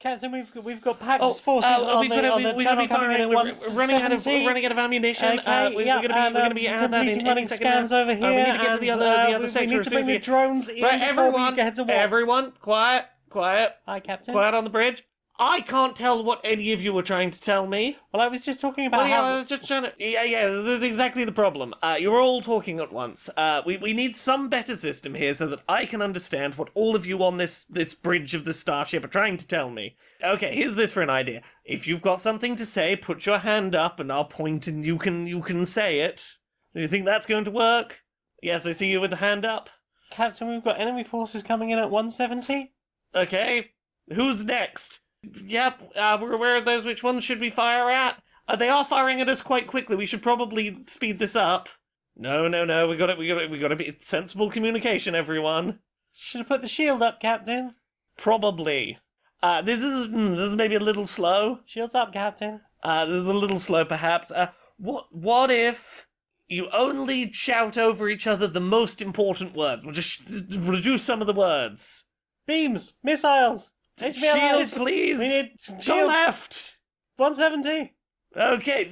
Captain, we've got packed forces on the channel coming in at 170. We're running out of ammunition. Okay, We're going to be out of that in running any second. scans over here. We need to get to the other sector. We need to bring the drones in before we get to war. Everyone, quiet. Hi, Captain. Quiet on the bridge. I can't tell what any of you were trying to tell me. Well, I was just talking about how... I was just trying to... Yeah, this is exactly the problem. You're all talking at once. We need some better system here so that I can understand what all of you on this bridge of the starship are trying to tell me. Okay, here's this for an idea. If you've got something to say, put your hand up and I'll point and you can say it. Do you think that's going to work? Yes, I see you with the hand up. Captain, we've got enemy forces coming in at 170. Okay, who's next? Yep, we're aware of those. Which ones should we fire at? They are firing at us quite quickly. We should probably speed this up. No. We got to be sensible communication, everyone. Should have put the shield up, Captain. Probably. This is maybe a little slow. Shields up, Captain. This is a little slow, perhaps. What if you only shout over each other the most important words? We'll just reduce some of the words. Beams, missiles. Shields, please! We need shields. Go left! 170! Okay,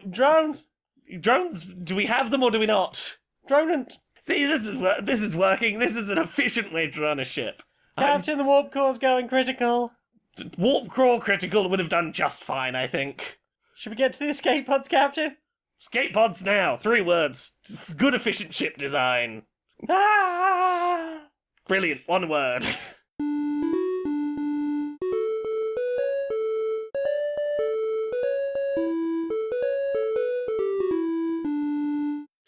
drones! Drones, do we have them or do we not? Dronant! See, this is working. This is an efficient way to run a ship. Captain, the warp core's going critical. Warp core critical would have done just fine, I think. Should we get to the escape pods, Captain? Escape pods now. 3 words. Good efficient ship design. Ah! Brilliant. 1 word.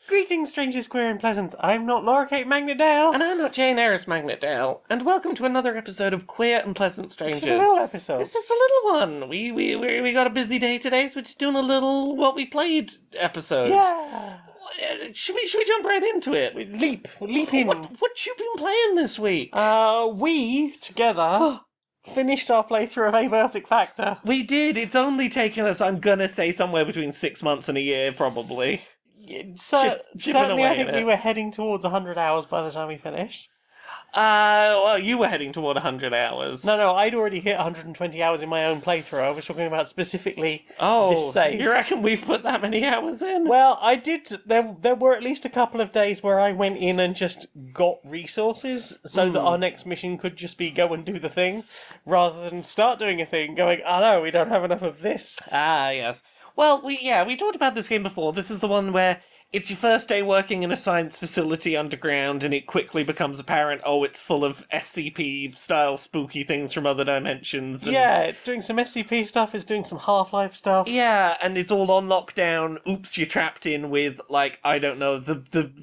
Greetings, strangers, queer and pleasant. I'm not Laura Kate Magnetdale. And I'm not Jane Aerith Magnetdale. And welcome to another episode of Queer and Pleasant Strangers. It's a little episode. It's just a little one. We got a busy day today, so we're just doing a little what we played episode. Yeah. Should we jump right into it? Leap in. What you been playing this week? We together finished our playthrough of Abiotic Factor. We did. It's only taken us, I'm gonna say, somewhere between 6 months and a year, probably. Certainly, I think we were heading towards 100 hours by the time we finished. Well, you were heading toward 100 hours. No, I'd already hit 120 hours in my own playthrough. I was talking about specifically this save. You reckon we've put that many hours in? Well, I did. There were at least a couple of days where I went in and just got resources so that our next mission could just be go and do the thing, rather than start doing a thing, going, oh no, we don't have enough of this. Ah, yes. Well, we talked about this game before. This is the one where it's your first day working in a science facility underground, and it quickly becomes apparent, it's full of SCP-style spooky things from other dimensions. And yeah, it's doing some SCP stuff, it's doing some Half-Life stuff. Yeah, and it's all on lockdown. Oops, you're trapped in with, I don't know, the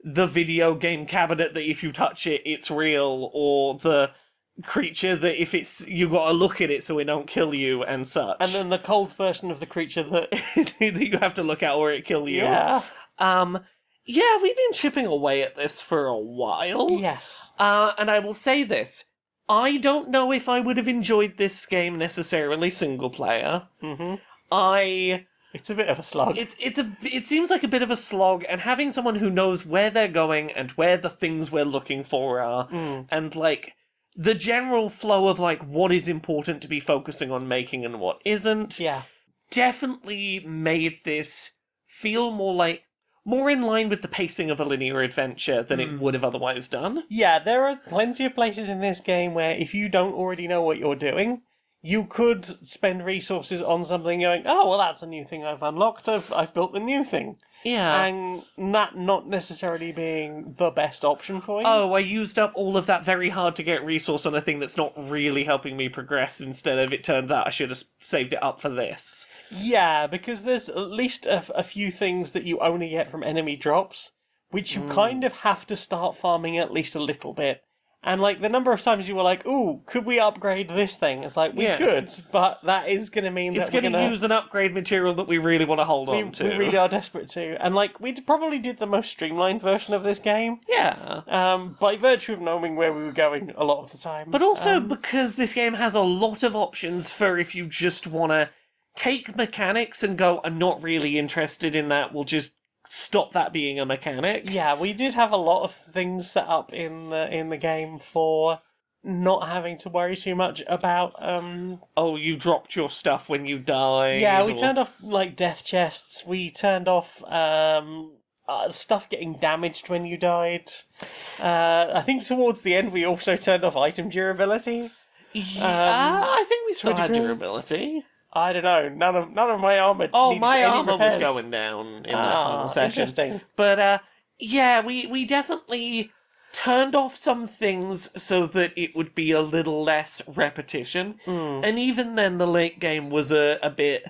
video game cabinet that if you touch it, it's real, or the creature that if it's you gotta look at it so it don't kill you and such. And then the cold version of the creature that that you have to look at or it kill you. Yeah. We've been chipping away at this for a while. Yes. And I will say this. I don't know if I would have enjoyed this game necessarily single player. Mm-hmm. It's a bit of a slog. It seems like a bit of a slog, and having someone who knows where they're going and where the things we're looking for are, and the general flow of what is important to be focusing on making and what isn't. Yeah. Definitely made this feel more in line with the pacing of a linear adventure than it would have otherwise done. Yeah, there are plenty of places in this game where if you don't already know what you're doing, you could spend resources on something going, oh, well, that's a new thing I've unlocked, I've built the new thing. Yeah. And that not necessarily being the best option for you. Oh, I used up all of that very hard to get resource on a thing that's not really helping me progress. Instead of, it turns out I should have saved it up for this. Yeah, because there's at least a few things that you only get from enemy drops, which you kind of have to start farming at least a little bit. And, the number of times you were like, ooh, could we upgrade this thing? It's we could, but that is going to mean that we're going to use an upgrade material that we really want to hold on to. We really are desperate to. And, we probably did the most streamlined version of this game. Yeah. By virtue of knowing where we were going a lot of the time. But also because this game has a lot of options for if you just want to take mechanics and go, I'm not really interested in that, we'll just stop that being a mechanic. Yeah, we did have a lot of things set up in the game for not having to worry too much about Oh, you dropped your stuff when you died. yeah, we or- turned off like death chests. We turned off stuff getting damaged when you died. I think towards the end we also turned off item durability. Yeah, I think we still to a had degree. durability. I don't know. None of my armor. Oh, needed my any armor was repairs. going down in that final session. Interesting. But yeah, we definitely turned off some things so that it would be a little less repetition. And even then, the late game was a bit,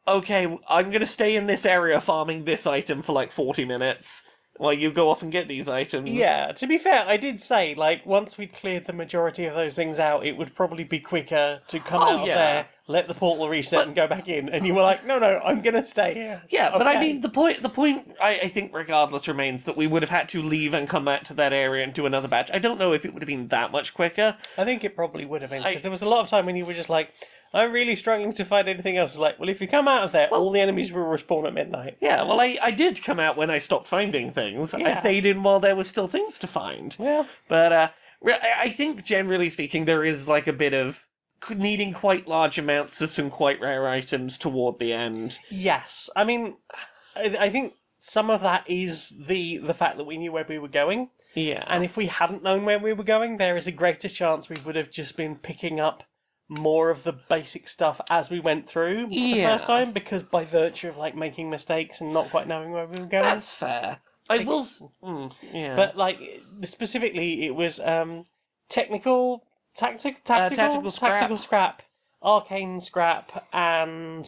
okay, I'm going to stay in this area farming this item for like 40 minutes while you go off and get these items. Yeah, to be fair, I did say, like, once we'd cleared the majority of those things out, it would probably be quicker to come out of yeah. there, let the portal reset and go back in. And you were like, no, I'm going to stay here. Yeah, but I Okay. mean, the point I think regardless remains that we would have had to leave and come back to that area and do another batch. I don't know if it would have been that much quicker. I think it probably would have been, because there was a lot of time when you were just like, I'm really struggling to find anything else. Like, well, if you come out of there, all the enemies will respawn at midnight. Yeah, well, I did come out when I stopped finding things. I Yeah. stayed in while there were still things to find. Yeah. But I think, generally speaking, there is like a bit of needing quite large amounts of some quite rare items toward the end. Yes. I mean, I think some of that is the fact that we knew where we were going. Yeah. And if we hadn't known where we were going, there is a greater chance we would have just been picking up more of the basic stuff as we went through the Yeah. first time, because by virtue of like making mistakes and not quite knowing where we were going. That's fair. I will... yeah. But like specifically, it was tactical scrap, arcane scrap, and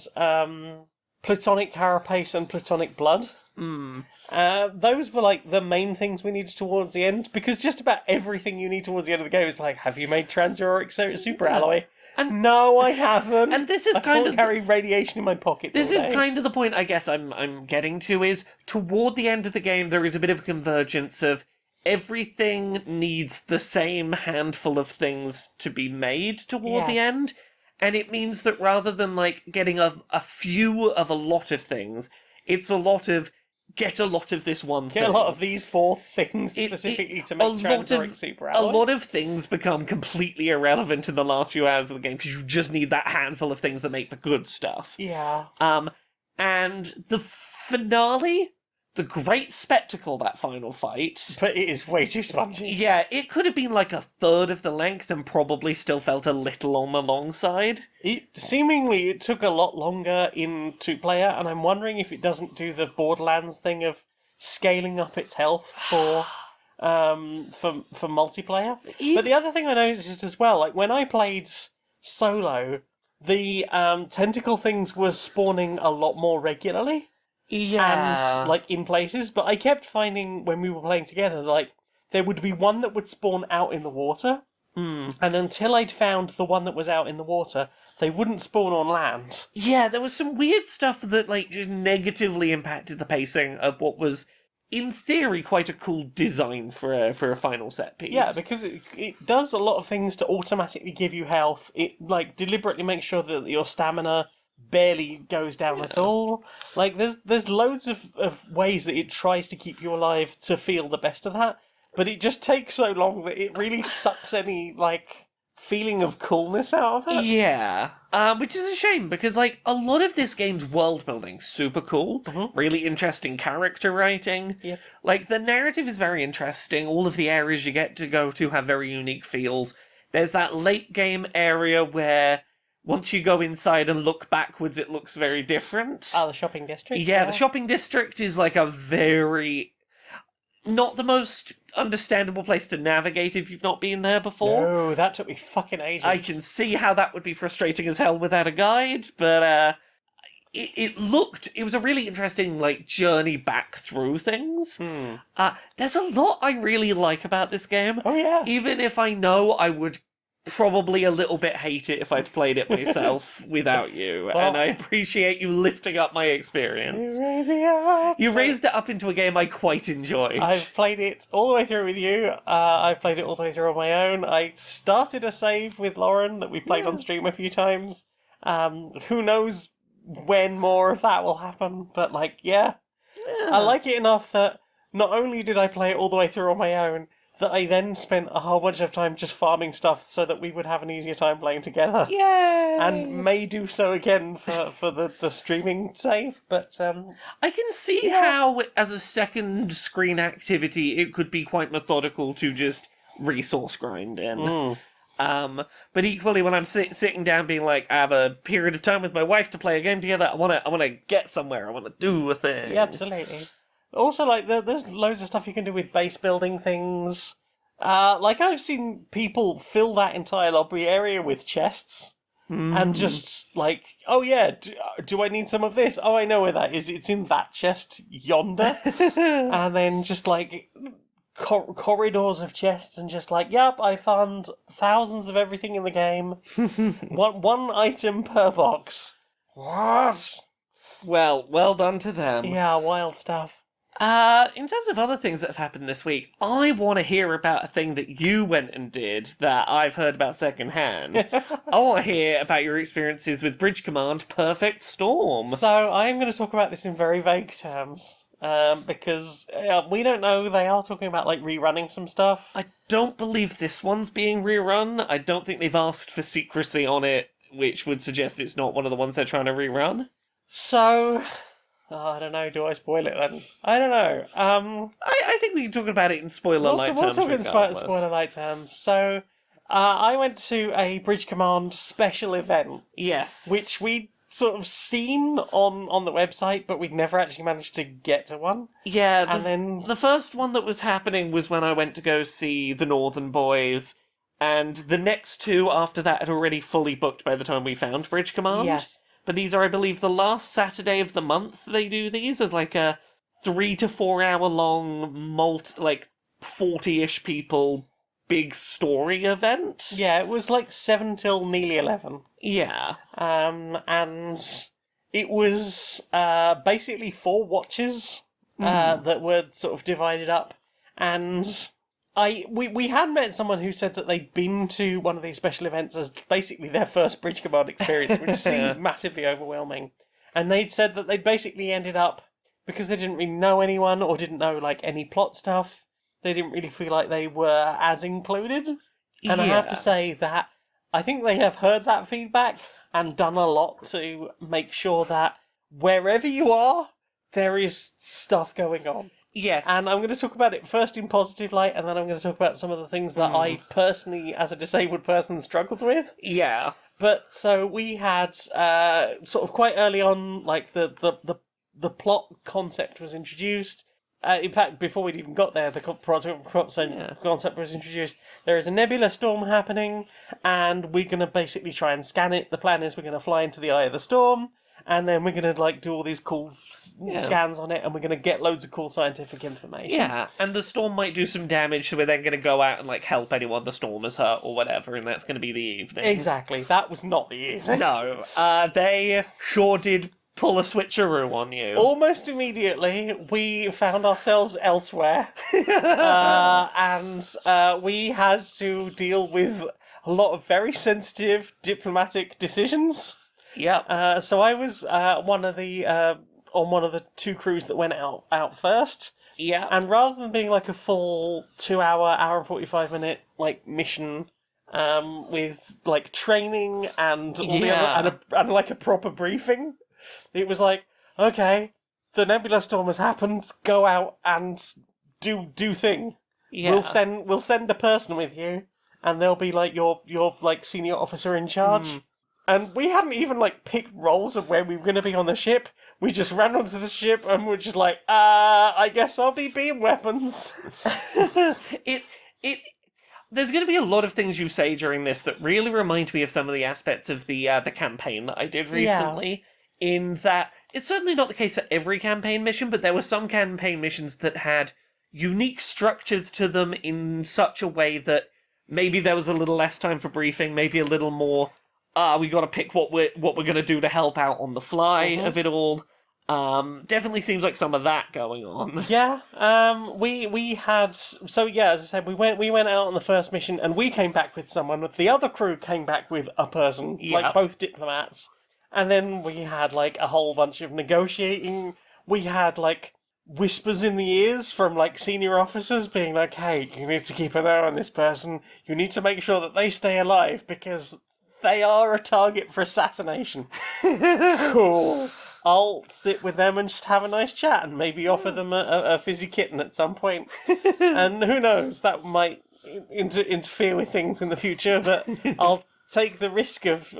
platonic carapace and platonic blood. Those were like the main things we needed towards the end, because just about everything you need towards the end of the game is like, have you made transuroric super alloy? And- no, I haven't. And this is I kind can't of... carry radiation in my pocket. This is kind of the point I guess I'm getting to, is toward the end of the game there is a bit of a convergence of everything needs the same handful of things to be made toward the Yes. end, and it means that rather than like getting a few of a lot of things, it's a lot of get a lot of this one thing. Get a lot of these four things It- specifically it- to make a lot transuroric of- super A alloy. lot of things become completely irrelevant in the last few hours of the game because you just need that handful of things that make the good stuff. Yeah. And the finale, the great spectacle, that final fight. But it is way too spongy. Yeah, it could have been like a third of the length and probably still felt a little on the long side. Seemingly, it took a lot longer in two-player, and I'm wondering if it doesn't do the Borderlands thing of scaling up its health for multiplayer. But the other thing I noticed as well, like when I played solo, the tentacle things were spawning a lot more regularly. Yeah. And like in places, but I kept finding when we were playing together, like there would be one that would spawn out in the water, and until I'd found the one that was out in the water, they wouldn't spawn on land. Yeah, there was some weird stuff that like just negatively impacted the pacing of what was, in theory, quite a cool design for a final set piece. Yeah, because it does a lot of things to automatically give you health. It like deliberately makes sure that your stamina barely goes down at all. Like there's loads of ways that it tries to keep you alive to feel the best of that, but it just takes so long that it really sucks any like feeling of coolness out of it. Yeah, which is a shame because like a lot of this game's world building super cool, really interesting character writing. Yeah. Like the narrative is very interesting. All of the areas you get to go to have very unique feels. There's that late game area where once you go inside and look backwards, it looks very different. Oh, the shopping district? Yeah, the shopping district is like a very... not the most understandable place to navigate if you've not been there before. No, that took me fucking ages. I can see how that would be frustrating as hell without a guide, but it was a really interesting like journey back through things. There's a lot I really like about this game. Oh, yeah. Even if I know I would probably a little bit hate it if I'd played it myself without you, and I appreciate you lifting up my experience. You raised me up. You raised it up into a game I quite enjoyed. I've played it all the way through with you. I've played it all the way through on my own. I started a save with Lauren that we played on stream a few times. Who knows when more of that will happen, but like, yeah. I like it enough that not only did I play it all the way through on my own, that I then spent a whole bunch of time just farming stuff so that we would have an easier time playing together. Yay! And may do so again for the streaming save, but I can see how, as a second screen activity, it could be quite methodical to just resource grind in. But equally, when I'm sitting down being like, I have a period of time with my wife to play a game together, I wanna get somewhere, I wanna do a thing. Yeah, absolutely. Also, like, there's loads of stuff you can do with base building things. Like, I've seen people fill that entire lobby area with chests. And just, like, oh yeah, do I need some of this? Oh, I know where that is. It's in that chest yonder. And then just, like, corridors of chests and just like, yep, I found thousands of everything in the game. one item per box. What? Well done to them. Yeah, wild stuff. In terms of other things that have happened this week, I want to hear about a thing that you went and did that I've heard about secondhand. I want to hear about your experiences with Bridge Command Perfect Storm. So I am going to talk about this in very vague terms. Because we don't know, they are talking about like rerunning some stuff. I don't believe this one's being rerun. I don't think they've asked for secrecy on it, which would suggest it's not one of the ones they're trying to rerun. So, I don't know, do I spoil it then? I don't know. I think we can talk about it in spoiler-light terms. We'll talk in spoiler-light terms. So, I went to a Bridge Command special event. Yes. Which we'd sort of seen on the website, but we'd never actually managed to get to one. Yeah, and then the first one that was happening was when I went to go see the Northern Boys, and the next two after that had already fully booked by the time we found Bridge Command. Yes. But these are, I believe, the last Saturday of the month they do these as like a 3 to 4 hour long, 40-ish people big story event. Yeah, it was like 7 till nearly 11. Yeah. And it was basically 4 watches that were sort of divided up. And we had met someone who said that they'd been to one of these special events as basically their first Bridge Command experience, which seemed massively overwhelming. And they'd said that they'd basically ended up, because they didn't really know anyone or didn't know like any plot stuff, they didn't really feel like they were as included. And I have to say that I think they have heard that feedback and done a lot to make sure that wherever you are, there is stuff going on. Yes. And I'm going to talk about it first in positive light, and then I'm going to talk about some of the things that I personally, as a disabled person, struggled with. Yeah. But so we had sort of quite early on, like the plot concept was introduced. In fact, before we'd even got there, the concept was introduced. There is a nebula storm happening, and we're going to basically try and scan it. The plan is we're going to fly into the eye of the storm, and then we're going to like do all these cool scans on it, and we're going to get loads of cool scientific information. Yeah, and the storm might do some damage, so we're then going to go out and like help anyone the storm has hurt or whatever, and that's going to be the evening. Exactly, that was not the evening. No, they sure did pull a switcheroo on you. Almost immediately, we found ourselves elsewhere, and we had to deal with a lot of very sensitive diplomatic decisions. Yep. So I was on one of the 2 crews that went out first. Yeah. And rather than being like a full 2 hour and 45 minute like mission, with like training and all the other and like a proper briefing, it was like, okay, the nebula storm has happened. Go out and do thing. Yeah. We'll send a person with you, and they'll be like your like senior officer in charge. And we hadn't even like picked roles of where we were going to be on the ship. We just ran onto the ship and we're just like, I guess I'll be beam weapons. There's going to be a lot of things you say during this that really remind me of some of the aspects of the campaign that I did recently. In that, it's certainly not the case for every campaign mission, but there were some campaign missions that had unique structure to them in such a way that maybe there was a little less time for briefing, maybe a little more, we got to pick what we're going to do to help out on the fly of it all. Definitely seems like some of that going on. Yeah, we had, so yeah, as I said, we went out on the first mission and we came back with someone. The other crew came back with a person, like both diplomats. And then we had like a whole bunch of negotiating. We had like whispers in the ears from, like, senior officers being like, hey, you need to keep an eye on this person. You need to make sure that they stay alive because they are a target for assassination. Cool. I'll sit with them and just have a nice chat and maybe offer them a fizzy kitten at some point. And who knows, that might interfere with things in the future, but I'll take the risk of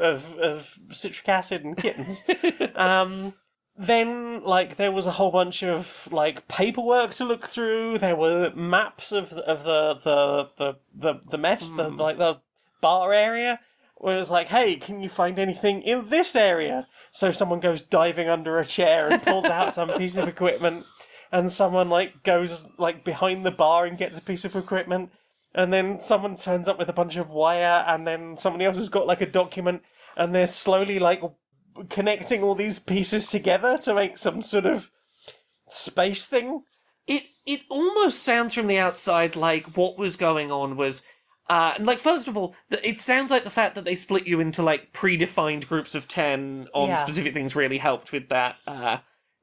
citric acid and kittens. Then, like, there was a whole bunch of, like, paperwork to look through. There were maps of the mess, the bar area, where it was like, hey, can you find anything in this area? So someone goes diving under a chair and pulls out some piece of equipment, and someone, like, goes, like, behind the bar and gets a piece of equipment, and then someone turns up with a bunch of wire, and then somebody else has got, like, a document, and they're slowly, like, connecting all these pieces together to make some sort of space thing. It almost sounds from the outside like what was going on was, like, first of all, it sounds like the fact that they split you into, like, predefined groups of 10 on specific things really helped with that,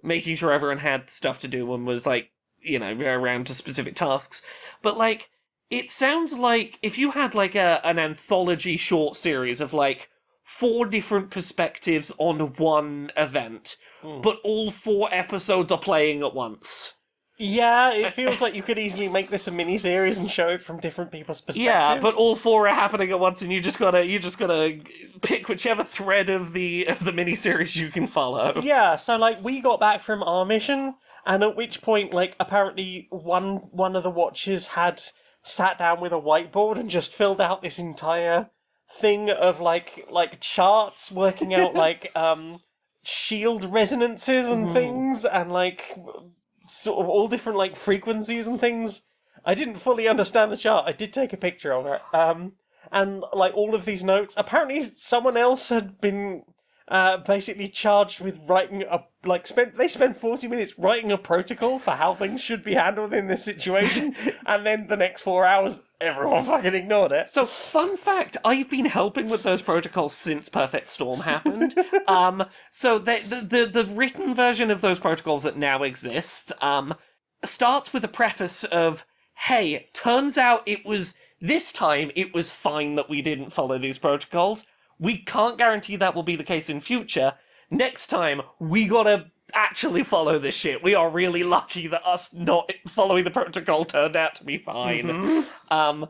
making sure everyone had stuff to do and was, like, you know, around to specific tasks. But, like, it sounds like if you had, like, an anthology short series of, like, 4 different perspectives on one event, but all 4 episodes are playing at once. Yeah, it feels like you could easily make this a mini-series and show it from different people's perspectives. Yeah, but all 4 are happening at once, and you just gotta pick whichever thread of the mini-series you can follow. Yeah, so, like, we got back from our mission, and at which point, like, apparently one of the watchers had sat down with a whiteboard and just filled out this entire thing of, like charts working out, like, shield resonances and things, and, like, sort of all different, like, frequencies and things. I didn't fully understand the chart. I did take a picture of it. And, like, all of these notes, apparently someone else had been basically charged with writing they spent 40 minutes writing a protocol for how things should be handled in this situation, and then the next 4 hours, everyone fucking ignored it. So, fun fact, I've been helping with those protocols since Perfect Storm happened. So the written version of those protocols that now exists, starts with a preface of, hey, turns out this time it was fine that we didn't follow these protocols. We can't guarantee that will be the case in future. Next time, we gotta actually follow this shit. We are really lucky that us not following the protocol turned out to be fine.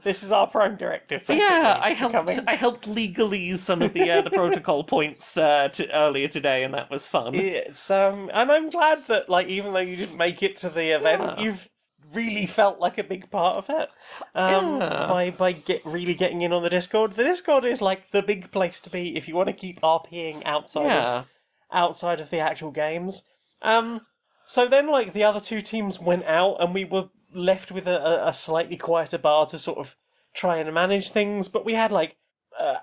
This is our prime directive, basically. Yeah, I helped legalese some of the protocol points earlier today, and that was fun. It's and I'm glad that, like, even though you didn't make it to the event, you've really felt like a big part of it. By really getting in on the Discord. The Discord is, like, the big place to be if you want to keep RPing outside of the actual games. So then, like, the other 2 teams went out, and we were left with a slightly quieter bar to sort of try and manage things, but we had, like,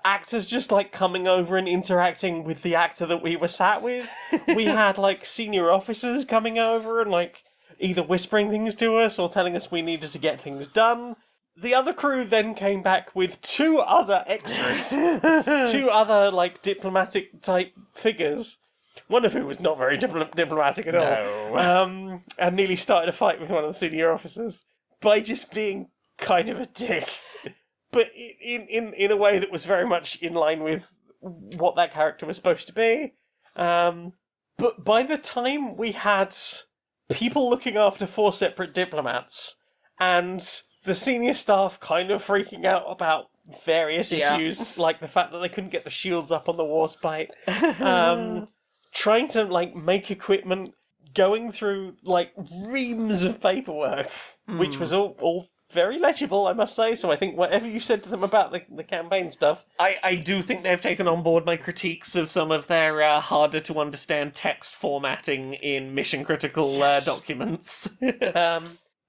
actors just, like, coming over and interacting with the actor that we were sat with. We had, like, senior officers coming over and, like, either whispering things to us or telling us we needed to get things done. The other crew then came back with 2 other extras. 2 other, like, diplomatic-type figures. One of whom was not very diplomatic at all. And nearly started a fight with one of the senior officers by just being kind of a dick. But in a way that was very much in line with what that character was supposed to be. But by the time we had people looking after 4 separate diplomats, and the senior staff kind of freaking out about various issues, like the fact that they couldn't get the shields up on the warspite, trying to, like, make equipment, going through, like, reams of paperwork, which was all very legible, I must say, so I think whatever you said to them about the campaign stuff... I do think they've taken on board my critiques of some of their harder-to-understand text formatting in mission-critical documents.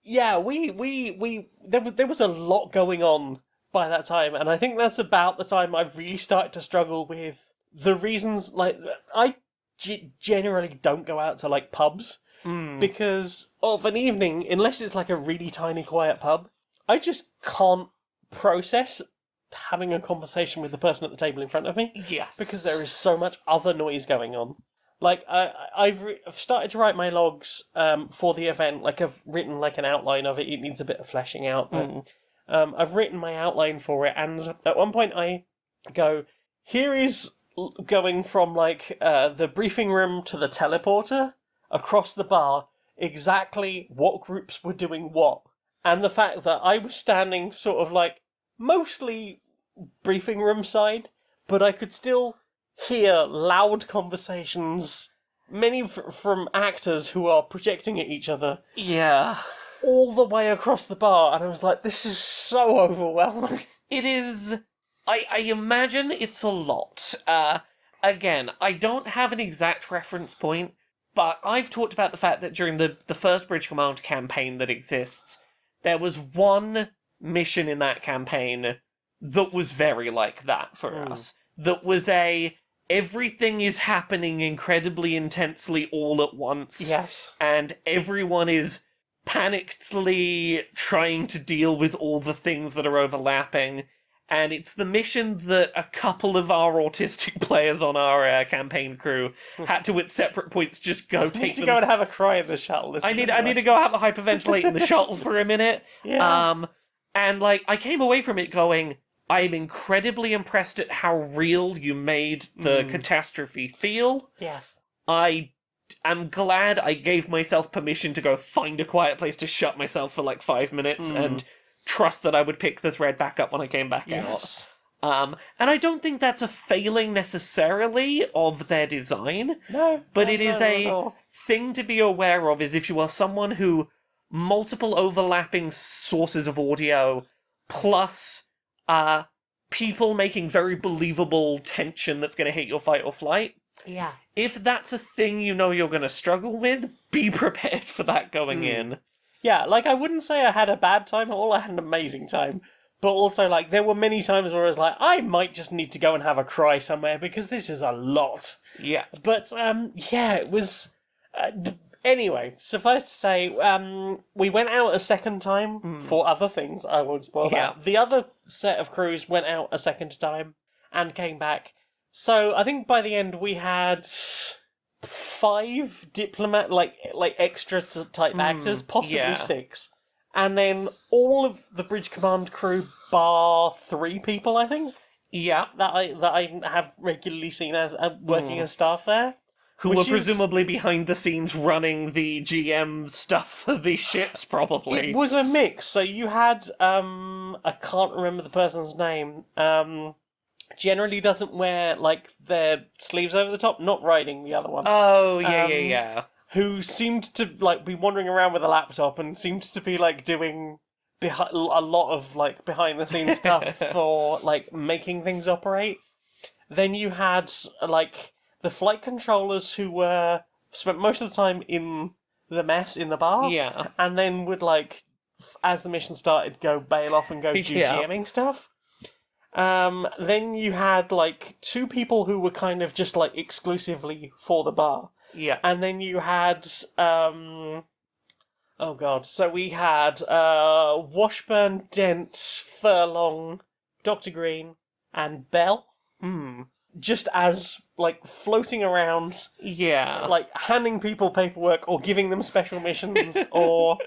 Yeah, there was a lot going on by that time, and I think that's about the time I really started to struggle with the reasons, like, I generally don't go out to, like, pubs, because of an evening, unless it's, like, a really tiny, quiet pub, I just can't process having a conversation with the person at the table in front of me. Yes. Because there is so much other noise going on. Like, I've started to write my logs for the event. Like, I've written like an outline of it. It needs a bit of fleshing out, but I've written my outline for it. And at one point, I go, here is going from like the briefing room to the teleporter across the bar. Exactly what groups were doing what, and the fact that I was standing sort of like mostly briefing room side, but I could still hear loud conversations, many from actors who are projecting at each other, Yeah. all the way across the bar, and I was like, this is so overwhelming. It is. I imagine it's a lot. Again, I don't have an exact reference point, but I've talked about the fact that during the first Bridge Command campaign that exists, there was one mission in that campaign that was very like that for us. That was everything is happening incredibly intensely all at once. Yes. And everyone is panickedly trying to deal with all the things that are overlapping. And it's the mission that a couple of our autistic players on our campaign crew had to, at separate points, just go take Need to go and have a cry in the shuttle. I need to go have a hyperventilate in the shuttle for a minute. Yeah. And like I came away from it going, I'm incredibly impressed at how real you made the catastrophe feel. Yes. I am glad I gave myself permission to go find a quiet place to shut myself for like 5 minutes and trust that I would pick the thread back up when I came back Yes. out. And I don't think that's a failing necessarily of their design. No. But no, it is no, a no. thing to be aware of is if you are someone who multiple overlapping sources of audio plus people making very believable tension that's going to hit your fight or flight. Yeah. If that's a thing you know you're going to struggle with, be prepared for that going in. Yeah, like, I wouldn't say I had a bad time at all, I had an amazing time. But also, like, there were many times where I was like, I might just need to go and have a cry somewhere, because this is a lot. Yeah. But, yeah, it was... anyway, suffice to say, we went out a second time for other things, I won't spoil that. The other set of crews went out a second time and came back. So, I think by the end we had 5 diplomat, like extra type actors, possibly 6. And then all of the Bridge Command crew, bar 3 people, I think. Yeah. That I have regularly seen as working as staff there. Who were presumably behind the scenes running the GM stuff for the ships, probably. It was a mix. So you had, I can't remember the person's name, generally doesn't wear, like, their sleeves over the top, not riding the other one. Oh, yeah. Who seemed to, like, be wandering around with a laptop and seemed to be, like, doing a lot of, like, behind-the-scenes stuff for, like, making things operate. Then you had, like, the flight controllers who spent most of the time in the mess in the bar. Yeah. And then would, like, as the mission started, go bail off and go do GMing stuff. Then you had, like, 2 people who were kind of just, like, exclusively for the bar. Yeah. And then you had, oh god, so we had, Washburn, Dent, Furlong, Dr. Green, and Bell. Just as, like, floating around. Yeah. Like, handing people paperwork or giving them special missions or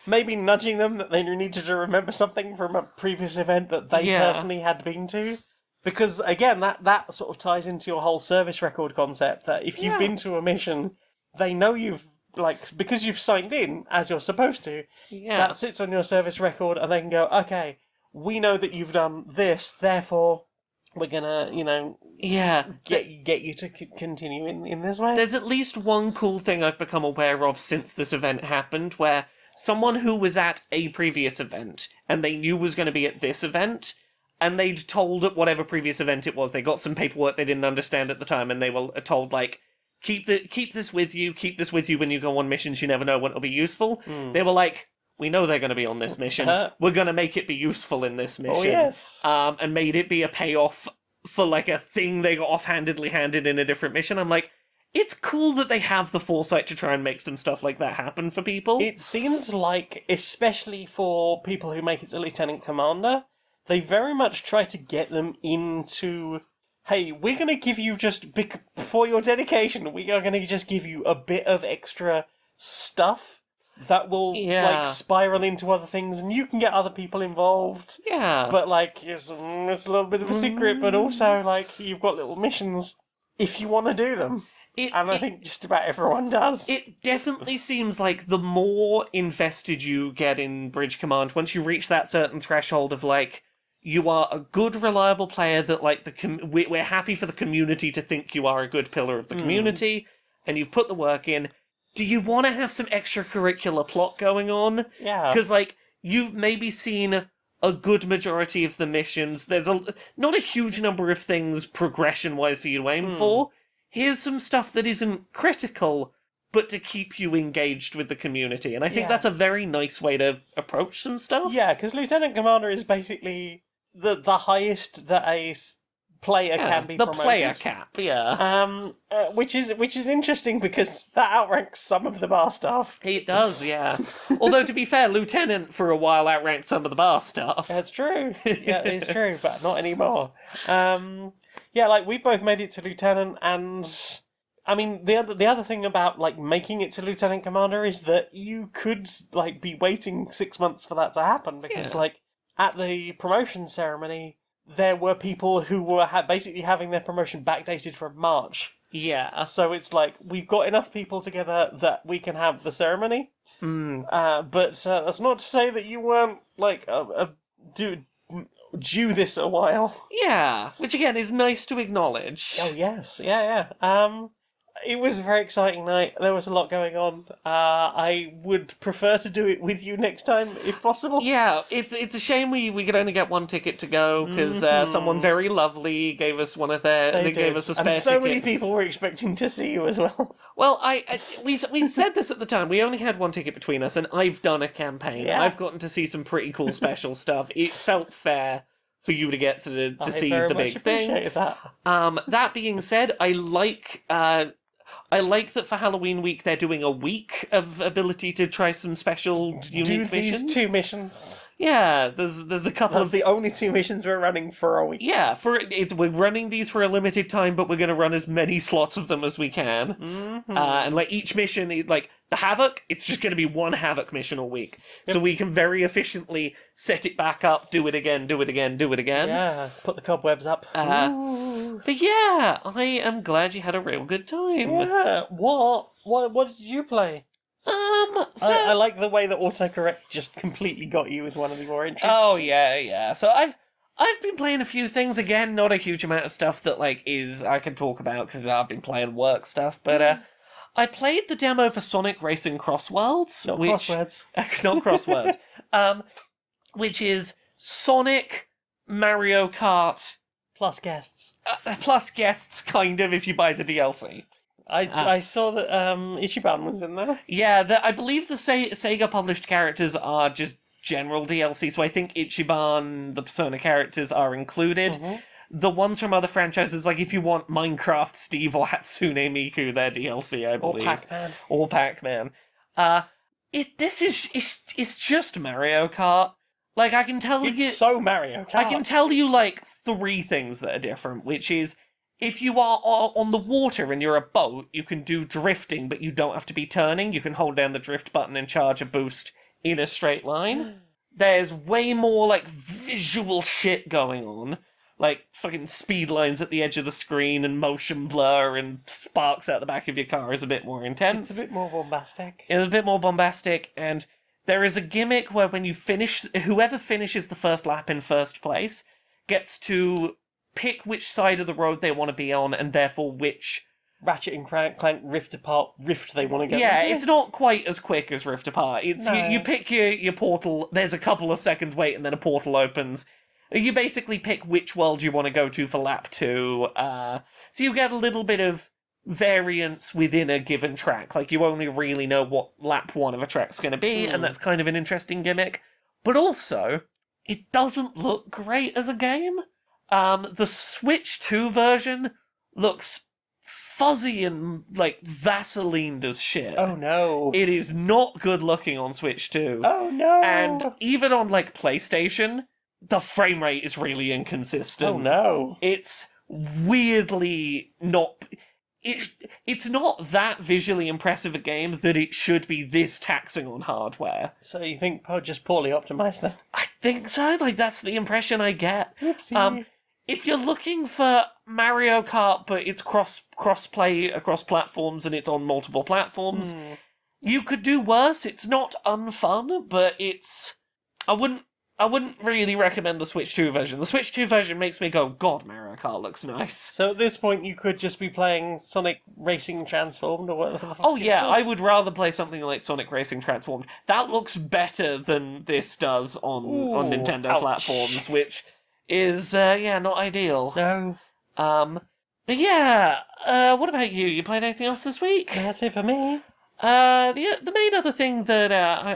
maybe nudging them that they needed to remember something from a previous event that they personally had been to. Because, again, that sort of ties into your whole service record concept, that if you've been to a mission, they know you've, like, because you've signed in, as you're supposed to, that sits on your service record, and they can go, okay, we know that you've done this, therefore we're gonna, get you to continue in this way. There's at least one cool thing I've become aware of since this event happened, where someone who was at a previous event, and they knew was going to be at this event, and they'd told at whatever previous event it was, they got some paperwork they didn't understand at the time, and they were told, like, keep this with you when you go on missions, you never know when it'll be useful. They were like, we know they're going to be on this mission, we're going to make it be useful in this mission. Oh, yes. And made it be a payoff for, like, a thing they got offhandedly handed in a different mission. I'm like, it's cool that they have the foresight to try and make some stuff like that happen for people. It seems like, especially for people who make it to Lieutenant Commander, they very much try to get them into hey, we're going to give you for your dedication, we are going to just give you a bit of extra stuff that will, spiral into other things, and you can get other people involved. Yeah. But, it's a little bit of a secret, but also, you've got little missions if you want to do them. I think just about everyone does. It definitely seems like the more invested you get in Bridge Command, once you reach that certain threshold of, you are a good, reliable player that, we're happy for the community to think you are a good pillar of the community, and you've put the work in. Do you want to have some extracurricular plot going on? Yeah. Because, you've maybe seen a good majority of the missions. There's not a huge number of things progression-wise for you to aim for. Here's some stuff that isn't critical, but to keep you engaged with the community. And I think that's a very nice way to approach some stuff. Yeah, because Lieutenant Commander is basically the highest that a player can be promoted. The player cap, yeah. Which is interesting because that outranks some of the bar staff. It does, yeah. Although, to be fair, Lieutenant for a while outranked some of the bar staff. That's true. Yeah, it's true, but not anymore. We both made it to Lieutenant, and I mean, the other thing about making it to Lieutenant Commander is that you could be waiting 6 months for that to happen, because at the promotion ceremony, there were people who were basically having their promotion backdated from March. Yeah. So it's we've got enough people together that we can have the ceremony. But that's not to say that you weren't due this a while. Yeah, which again is nice to acknowledge. Oh yes, yeah. It was a very exciting night. There was a lot going on. I would prefer to do it with you next time, if possible. Yeah, it's a shame we could only get one ticket to go, because someone very lovely gave us one of they gave us a spare ticket. And so many people were expecting to see you as well. Well, we said this at the time. We only had one ticket between us, and I've done a campaign. Yeah. I've gotten to see some pretty cool special stuff. It felt fair for you to get to see the big thing. That. That being said, I like that for Halloween week they're doing a week of ability to try some special unique missions. These 2 missions. Yeah, there's a couple That's the only 2 missions we're running for a week. Yeah, we're running these for a limited time, but we're going to run as many slots of them as we can. And each mission, the Havoc, it's just going to be one Havoc mission a week. Yep. So we can very efficiently set it back up, do it again. Yeah, put the cobwebs up. But yeah, I am glad you had a real good time. Yeah, what did you play? I like the way that autocorrect just completely got you with one of the more interesting. Oh yeah. So I've been playing a few things again, not a huge amount of stuff that I can talk about because I've been playing work stuff, but I played the demo for Sonic Racing Crossworlds, not Crosswords, which is Sonic Mario Kart plus guests. Plus guests, kind of, if you buy the DLC. I saw that Ichiban was in there. Yeah, I believe the Sega published characters are just general DLC, so I think Ichiban, the Persona characters, are included. Mm-hmm. The ones from other franchises, if you want Minecraft Steve or Hatsune Miku, they're DLC, I believe. Or Pac-Man. It's just Mario Kart. I can tell you... It's so Mario Kart. I can tell you, 3 things that are different, which is, if you are on the water and you're a boat, you can do drifting, but you don't have to be turning. You can hold down the drift button and charge a boost in a straight line. There's way more, visual shit going on. Fucking speed lines at the edge of the screen and motion blur and sparks out the back of your car is a bit more intense. It's a bit more bombastic. It's a bit more bombastic, and there is a gimmick where when you finish, whoever finishes the first lap in first place gets to pick which side of the road they want to be on, and therefore which Ratchet and Clank Rift they want to go Yeah, into. it's not quite as quick as Rift Apart. It's you pick your portal, there's a couple of seconds wait, and then a portal opens. You basically pick which world you want to go to for lap 2. So you get a little bit of variance within a given track. You only really know what lap 1 of a track's going to be, and that's kind of an interesting gimmick. But also, it doesn't look great as a game. The Switch 2 version looks fuzzy and, Vaselined as shit. Oh no. It is not good looking on Switch 2. Oh no. And even on, PlayStation, the frame rate is really inconsistent. Oh no. It's weirdly not... It's not that visually impressive a game that it should be this taxing on hardware. So you think just poorly optimized then? I think so. Like, that's the impression I get. Oopsie. If you're looking for Mario Kart, but it's cross-play across platforms and it's on multiple platforms, you could do worse. It's not unfun, but it's... I wouldn't really recommend the Switch 2 version. The Switch 2 version makes me go, God, Mario Kart looks nice. So at this point, you could just be playing Sonic Racing Transformed or whatever the fuck Oh it's yeah, called. I would rather play something like Sonic Racing Transformed. That looks better than this does on Nintendo ouch. platforms, which is, not ideal. No, But yeah, what about you? You played anything else this week? that's it for me. The main other thing that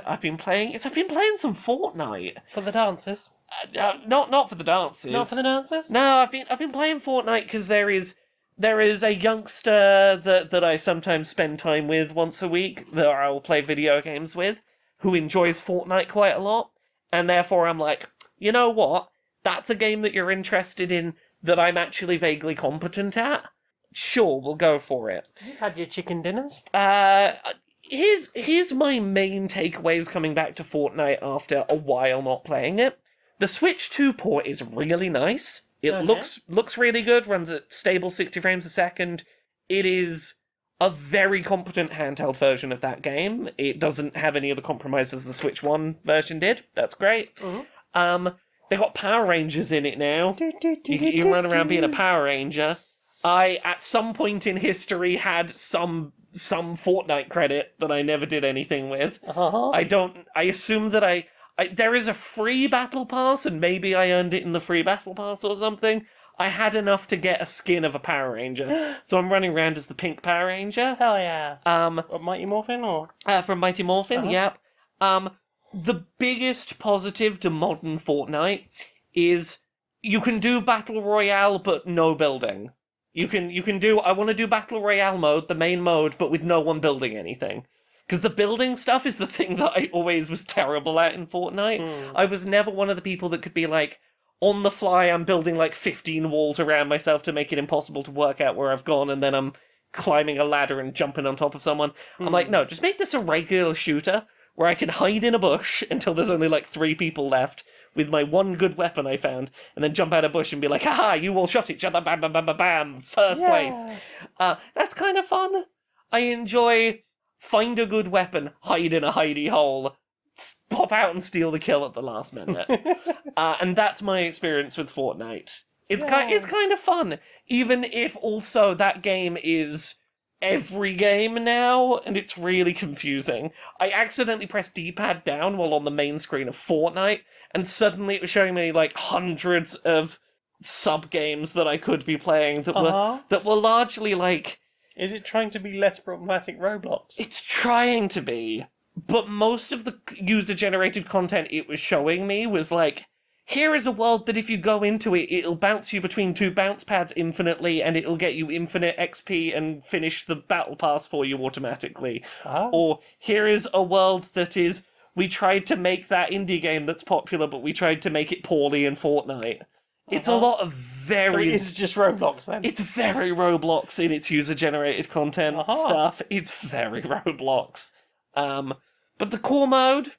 I've been playing is I've been playing some Fortnite. For the dancers. Not for the dances. Not for the dancers? No, I've been playing Fortnite because there is a youngster that I sometimes spend time with once a week that I will play video games with who enjoys Fortnite quite a lot, and therefore I'm like, you know what? That's a game that you're interested in that I'm actually vaguely competent at. Sure, we'll go for it. You had your chicken dinners? Here's my main takeaways coming back to Fortnite after a while not playing it. The Switch 2 port is really nice. It looks really good, runs at stable 60 frames a second. It is a very competent handheld version of that game. It doesn't have any of the compromises the Switch 1 version did. That's great. They got Power Rangers in it now. You can run around being a Power Ranger. I, at some point in history, had some Fortnite credit that I never did anything with. I assume that there is a free battle pass, and maybe I earned it in the free battle pass or something. I had enough to get a skin of a Power Ranger, so I'm running around as the pink Power Ranger. Hell yeah. What, Mighty Morphin, or? From Mighty Morphin, yep. The biggest positive to modern Fortnite is you can do Battle Royale, but no building. You can do, I want to do Battle Royale mode, the main mode, but with no one building anything. Because the building stuff is the thing that I always was terrible at in Fortnite. I was never one of the people that could be like, on the fly, I'm building like 15 walls around myself to make it impossible to work out where I've gone, and then I'm climbing a ladder and jumping on top of someone. I'm like, no, just make this a regular shooter where I can hide in a bush until there's only like 3 people left with my one good weapon I found, and then jump out of a bush and be like, haha, you all shot each other, bam, bam, bam, bam, bam, first place. That's kind of fun. I enjoy find a good weapon, hide in a hidey hole, pop out and steal the kill at the last minute. And that's my experience with Fortnite. It's kind of fun, even if also that game is every game now, and it's really confusing. I accidentally pressed D-pad down while on the main screen of Fortnite, and suddenly it was showing me like hundreds of sub-games that I could be playing that were largely like... Is it trying to be less problematic Roblox? It's trying to be, but most of the user-generated content it was showing me was like, here is a world that if you go into it, it'll bounce you between 2 bounce pads infinitely, and it'll get you infinite XP and finish the battle pass for you automatically. Or here is a world that is, we tried to make that indie game that's popular, but we tried to make it poorly in Fortnite. It's a lot of very... So it's just Roblox, then? It's very Roblox in its user-generated content stuff. It's very Roblox. But the core mode,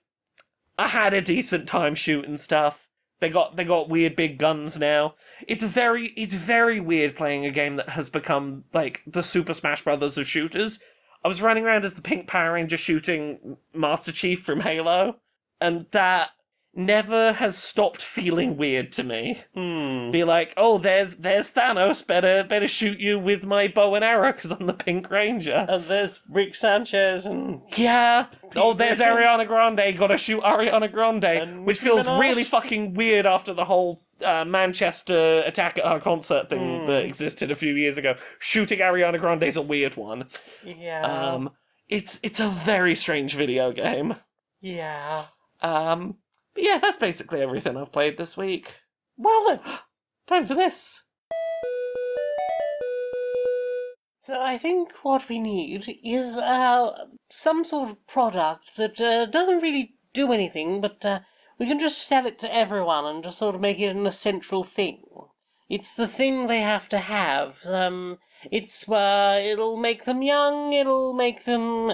I had a decent time shooting stuff. They got weird big guns now. It's very weird playing a game that has become like the Super Smash Brothers of shooters. I was running around as the pink Power Ranger shooting Master Chief from Halo, and that never has stopped feeling weird to me. Be like, oh, there's Thanos. Better shoot you with my bow and arrow because I'm the Pink Ranger. And there's Rick Sanchez and... Yeah. Oh, there's Ariana Grande. Gotta shoot Ariana Grande. Which feels really fucking weird after the whole Manchester Attack at Our Concert thing that existed a few years ago. Shooting Ariana Grande is a weird one. Yeah. It's a very strange video game. Yeah. But yeah, that's basically everything I've played this week. Well then, time for this. So I think what we need is some sort of product that doesn't really do anything, but we can just sell it to everyone and just sort of make it an essential thing. It's the thing they have to have. It'll make them young, it'll make them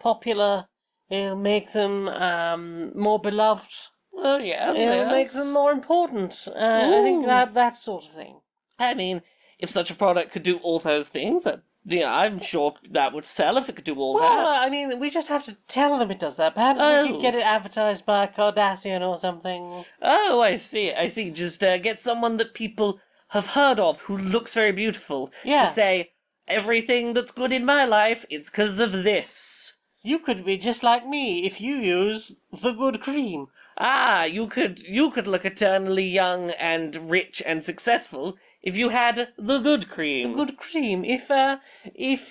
popular, it'll make them more beloved, Oh, yeah, it'll make them more important. I think that sort of thing. I mean, if such a product could do all those things, that I'm sure that would sell if it could do all Well, that. I mean, we just have to tell them it does that. Perhaps we could get it advertised by a Cardassian or something. Oh, I see. Just get someone that people have heard of who looks very beautiful to say, everything that's good in my life, it's 'cause of this. You could be just like me if you use the good cream. Ah, you could look eternally young and rich and successful if you had the good cream. The good cream. If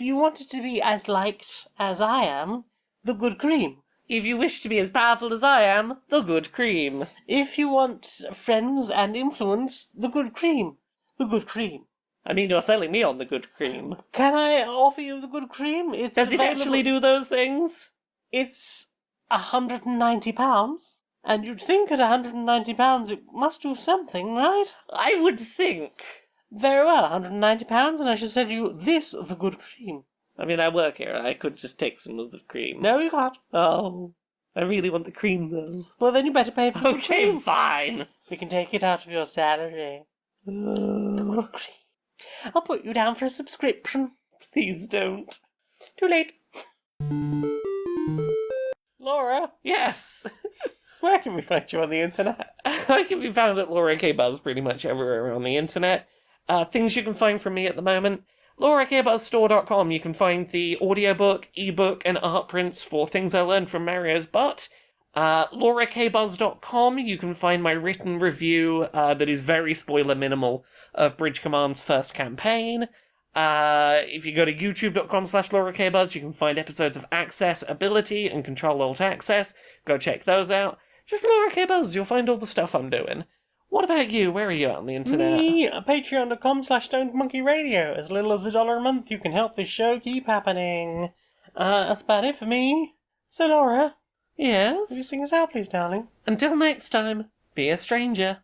you wanted to be as liked as I am, the good cream. If you wish to be as powerful as I am, the good cream. If you want friends and influence, the good cream. The good cream. I mean, you're selling me on the good cream. Can I offer you the good cream? Does it actually do those things? It's £190. And you'd think at £190 it must do something, right? I would think. Very well, £190, and I shall send you this, the good cream. I mean, I work here. I could just take some of the cream. No, you can't. Oh, I really want the cream, though. Well, then you better pay for the good cream. Okay, fine. We can take it out of your salary. The good cream. I'll put you down for a subscription. Please don't. Too late. Laura? Yes. Where can we find you on the internet? I can be found at Laura K. Buzz pretty much everywhere on the internet. Things you can find from me at the moment. LauraKBuzzStore.com, you can find the audiobook, ebook, and art prints for Things I Learned from Mario's Butt. LauraKBuzz.com, you can find my written review that is very spoiler minimal of Bridge Command's first campaign. If you go to youtube.com/LauraKBuzz, you can find episodes of Access Ability and Control-Alt-Access. Go check those out. Just Laura K. Buzz, you'll find all the stuff I'm doing. What about you? Where are you on the internet? Me, patreon.com/StonedMonkeyRadio. As little as $1 a month, you can help this show keep happening. That's about it for me. So, Laura, Yes? will you sing us out, please, darling? Until next time, be a stranger.